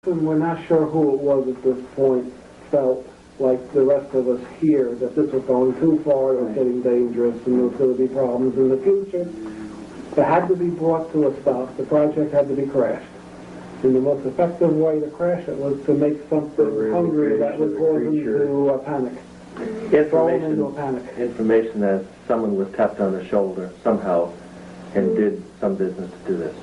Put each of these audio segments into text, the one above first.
And we're not sure who it was at this point felt like the rest of us here that this was going too far, it was getting dangerous, and there was going to be problems in the future. It had to be brought to a stop. The project had to be crashed. And the most effective way to crash it was to make something hungry that would cause them to panic. Throw them into a panic. Information that someone was tapped on the shoulder somehow and did some business to do this.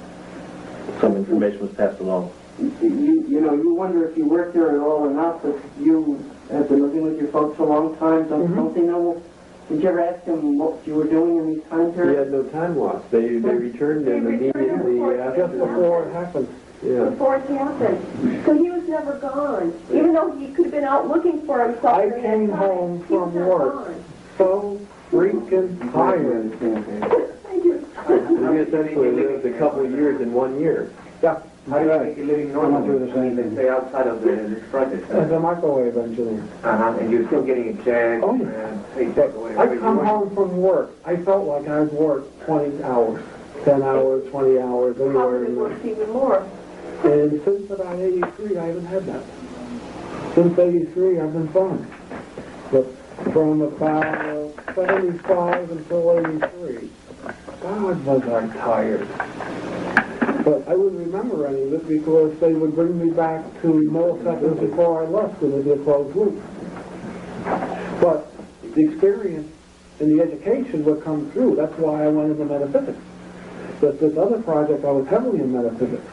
Some information was passed along. You know, you wonder if you worked there at all or not, but you have been living with your folks a long time, don't they know? Did you ever ask them what you were doing in these time periods? He had no time loss. They returned him immediately after. Just before it happened. Yeah. Before it happened. So he was never gone. Even though he could have been out looking for himself. I came home from work so freaking tired. He essentially lived a couple of years in 1 year. Yeah. How do you make a living normally? I mean, they stay outside of this project. As a microwave engineer. And you're still getting a check Oh, and paycheck or whatever. I come home from work. I felt like I'd worked 20 hours, 10 hours, 20 hours, anywhere in there. Even more. And since about 83, I haven't had that. Since 83, I've been fine. But from about 75 until 83, God was I tired. But I wouldn't remember any of it because they would bring me back to milliseconds before I left and it'd be a closed loop. But the experience and the education would come through. That's why I went into metaphysics. But this other project, I was heavily in metaphysics.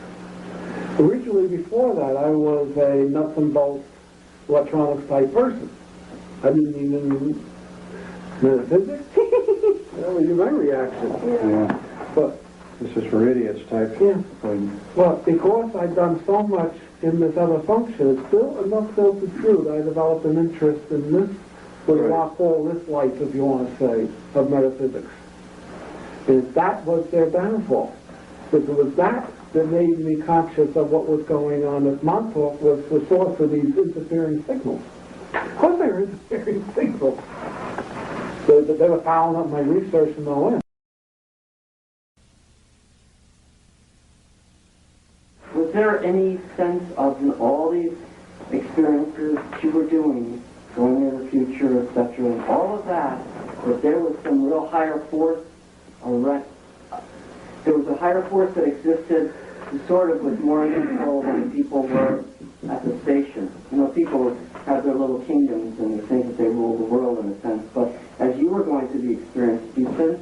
Originally, before that, I was a nuts and bolts electronics type person. I didn't even metaphysics. That was my reaction. Yeah. But this is for idiots type yeah. thing. Well, because I've done so much in this other function, it's still enough filtered through that I developed an interest in this, what you want to call this life, if you want to say, of metaphysics. And that was their downfall. Because it was that made me conscious of what was going on at Montauk was the source of these interfering signals. Of course they were interfering signals. They were following up my research in the West. Was there any sense of in all these experiences you were doing, going into the future, etc., and all of that there was some real higher force, there was a higher force that existed who sort of was more in control than people were at the station? You know, people have their little kingdoms and they think that they rule the world in a sense, but as you were going through the experience, do you sense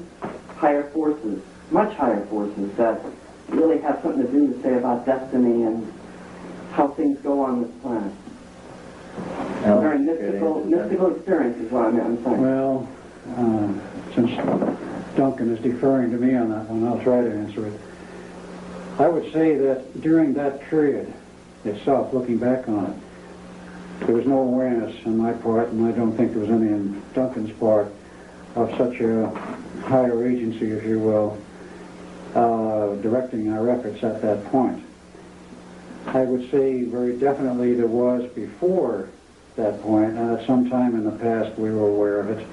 higher forces, much higher forces, that really have something to do to say about destiny and how things go on this planet? Very mystical experience is what I'm saying. Well, since Duncan is deferring to me on that one, I'll try to answer it. I would say that during that period itself, looking back on it, there was no awareness on my part, and I don't think there was any on Duncan's part, of such a higher agency, if you will, directing our efforts at that point. I would say very definitely there was before that point, and at some time in the past we were aware of it,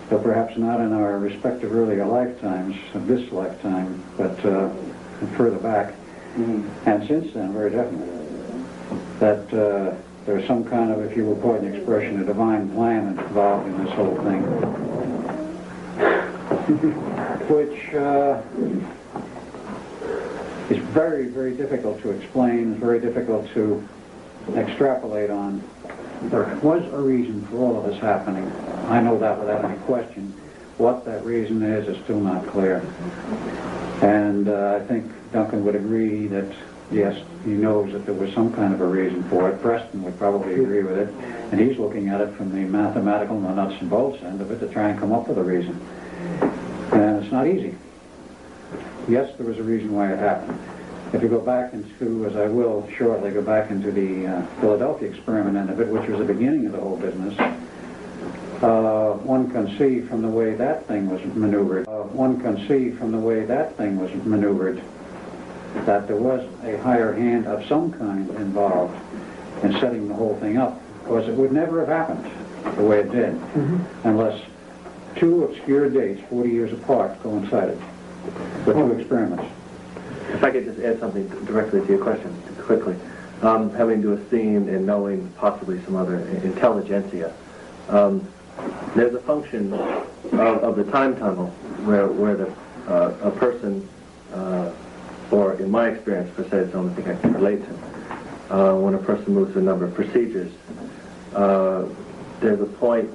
but perhaps not in our respective earlier lifetimes, of this lifetime, but further back. And since then, very definitely, that there's some kind of, if you will pardon the expression, a divine plan involved in this whole thing, which is very, very difficult to explain, very difficult to extrapolate on. There was a reason for all of this happening. I know that without any question. What that reason is still not clear. And I think Duncan would agree that, yes, he knows that there was some kind of a reason for it. Preston would probably agree with it. And he's looking at it from the mathematical, the nuts and bolts end of it to try and come up with a reason. And it's not easy. Yes, there was a reason why it happened. If you go back into, as I will shortly, go back into the Philadelphia experiment end of it, which was the beginning of the whole business, one can see from the way that thing was maneuvered, that there was a higher hand of some kind involved in setting the whole thing up, because it would never have happened the way it did, unless two obscure dates, 40 years apart, coincided with two experiments. If I could just add something directly to your question, quickly. having to do a scene and knowing possibly some other intelligentsia. There's a function of the time tunnel where a person, or in my experience per se, it's the only thing I can relate to, when a person moves through a number of procedures, there's a point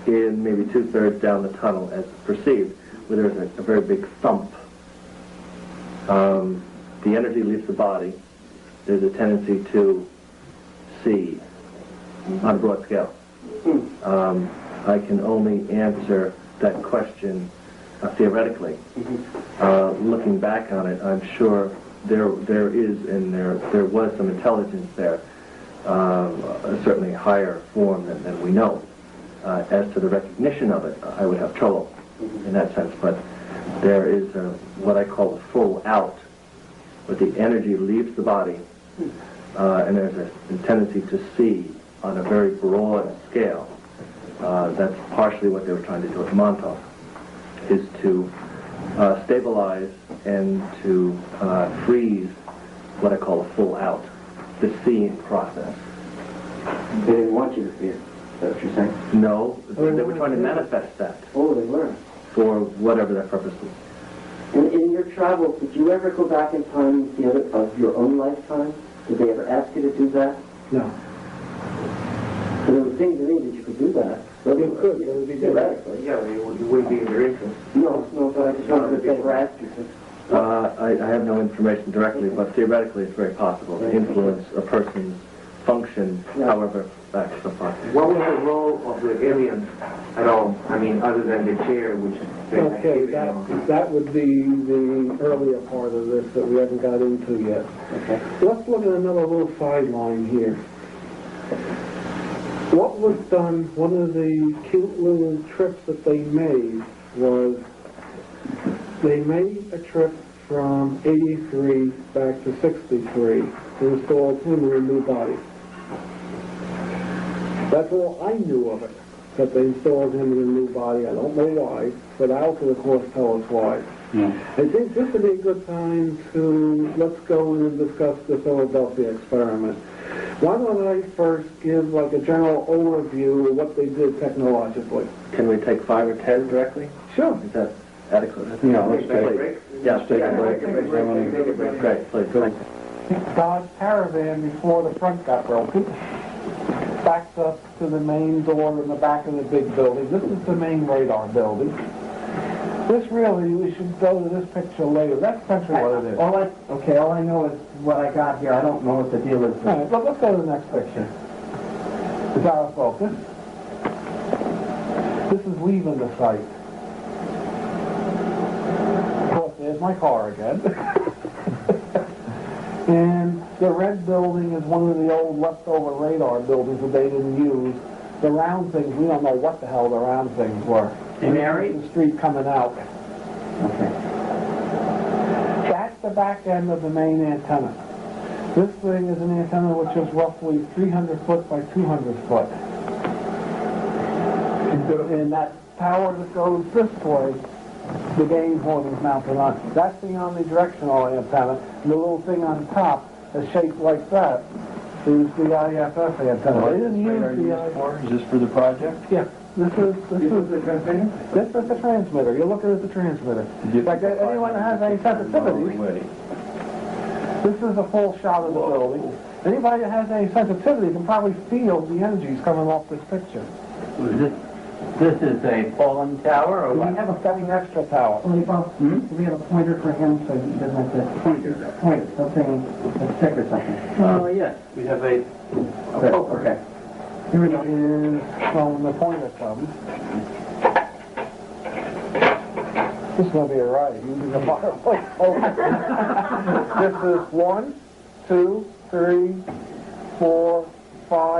in maybe 2/3 down the tunnel as perceived where there's a very big thump. The energy leaves the body. There's a tendency to see on a broad scale. I can only answer that question theoretically. Looking back on it, I'm sure there is and there was some intelligence there, certainly a higher form than we know. As to the recognition of it, I would have trouble in that sense, but there is what I call a full out, where the energy leaves the body, and there's a tendency to see on a very broad scale. That's partially what they were trying to do at Montauk, is to stabilize and to freeze what I call a full out, the seeing process. They didn't want you to see it. Is that what you're saying? No, they were trying to manifest that Oh, they were. for whatever their purpose was. And in your travels, did you ever go back in time and see other of your own lifetime? Did they ever ask you to do that? No. Because it would seem to me that you could do that. You could, but it would be theoretically. Yeah, you wouldn't be in your interest. No, but I just wanted to say for asked you to. I have no information directly, but theoretically it's very possible to influence a person's function, however back so far. What was the role of the aliens at all? I mean, other than the chair, which they Okay, that would be the earlier part of this that we haven't got into yet. Okay. Let's look at another little sideline here. What was done, one of the cute little trips that they made was they made a trip from 83 back to 63 to install him in a new body. That's all I knew of it, that they installed him in a new body. I don't know why, but Al could of course tell us why. Yeah. I think this would be a good time to, let's go in and discuss the Philadelphia experiment. Why don't I first give like a general overview of what they did technologically? Can we take 5 or 10 directly? Sure. Is that adequate? Yeah, let's take a break. Yeah, let's take a break. Great, please. Thank you. Dodge Caravan before the front got broken. Backed up to the main door in the back of the big building. This is the main radar building. This really, we should go to this picture later. That's essentially what it is. All I know is what I got here. I don't know what the deal is. All right, let's go to the next picture. Is out of focus. This is leaving the site. Of course, there's my car again. And the red building is one of the old leftover radar buildings that they didn't use. The round things, we don't know what the hell the round things were. In Mary? The street coming out. Okay. That's the back end of the main antenna. This thing is an antenna which is roughly 300 foot by 200 foot. And that tower that goes this way, the gain horn is mounted on. That's the omnidirectional antenna. And the little thing on top is shaped like that is the IFF antenna. They didn't use the IFF. Is this for the project? Yeah. This is the transmitter? This is the transmitter. You're looking at the transmitter. Like anyone that has any sensitivities, this is a full shot of the building. Anybody that has any sensitivity can probably feel the energies coming off this picture. This is a fallen tower, or We have an extra tower. Do we have a pointer for him so he doesn't have to point something, a stick or something? Oh, yes. We have a... Oh, okay. Here it is from the pointer comes. This is going to be a ride using the fireplace. This is 1, 2, 3, 4, 5.